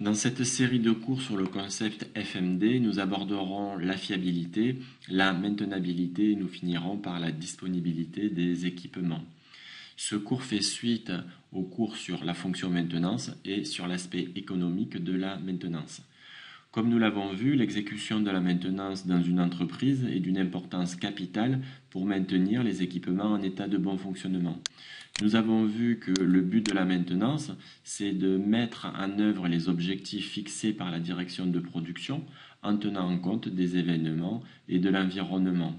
Dans cette série de cours sur le concept FMD, nous aborderons la fiabilité, la maintenabilité et nous finirons par la disponibilité des équipements. Ce cours fait suite au cours sur la fonction maintenance et sur l'aspect économique de la maintenance. Comme nous l'avons vu, l'exécution de la maintenance dans une entreprise est d'une importance capitale pour maintenir les équipements en état de bon fonctionnement. Nous avons vu que le but de la maintenance, c'est de mettre en œuvre les objectifs fixés par la direction de production en tenant en compte des événements et de l'environnement.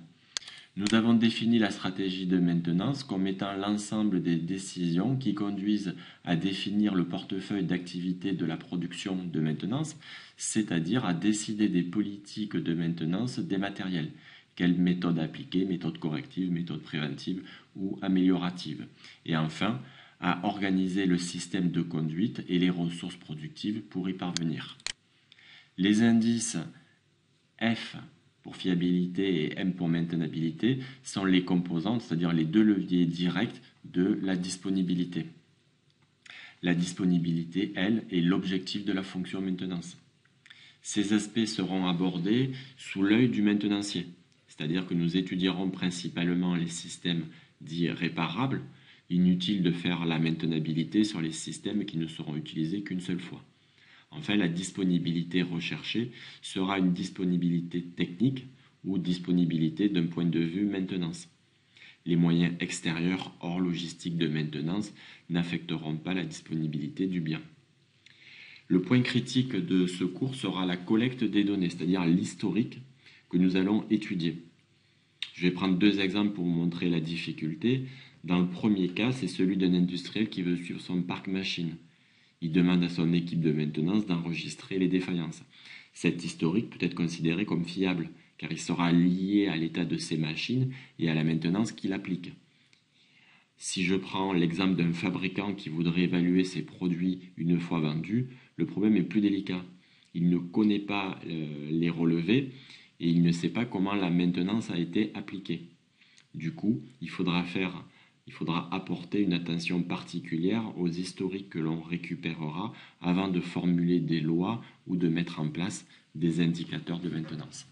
Nous avons défini la stratégie de maintenance comme étant l'ensemble des décisions qui conduisent à définir le portefeuille d'activité de la production de maintenance, c'est-à-dire à décider des politiques de maintenance des matériels. Quelle méthode appliquer, méthode corrective, méthode préventive ou améliorative. Et enfin, à organiser le système de conduite et les ressources productives pour y parvenir. Les indices F pour fiabilité et M pour maintenabilité sont les composantes, c'est-à-dire les deux leviers directs de la disponibilité. La disponibilité, elle, est l'objectif de la fonction maintenance. Ces aspects seront abordés sous l'œil du maintenancier, c'est-à-dire que nous étudierons principalement les systèmes dits réparables. Inutile de faire la maintenabilité sur les systèmes qui ne seront utilisés qu'une seule fois. Enfin, la disponibilité recherchée sera une disponibilité technique ou disponibilité d'un point de vue maintenance. Les moyens extérieurs hors logistique de maintenance n'affecteront pas la disponibilité du bien. Le point critique de ce cours sera la collecte des données, c'est-à-dire l'historique que nous allons étudier. Je vais prendre deux exemples pour vous montrer la difficulté. Dans le premier cas, c'est celui d'un industriel qui veut suivre son parc machine. Il demande à son équipe de maintenance d'enregistrer les défaillances. Cet historique peut être considéré comme fiable, car il sera lié à l'état de ses machines et à la maintenance qu'il applique. Si je prends l'exemple d'un fabricant qui voudrait évaluer ses produits une fois vendus, le problème est plus délicat. Il ne connaît pas les relevés et il ne sait pas comment la maintenance a été appliquée. Du coup, il faudra apporter une attention particulière aux historiques que l'on récupérera avant de formuler des lois ou de mettre en place des indicateurs de maintenance.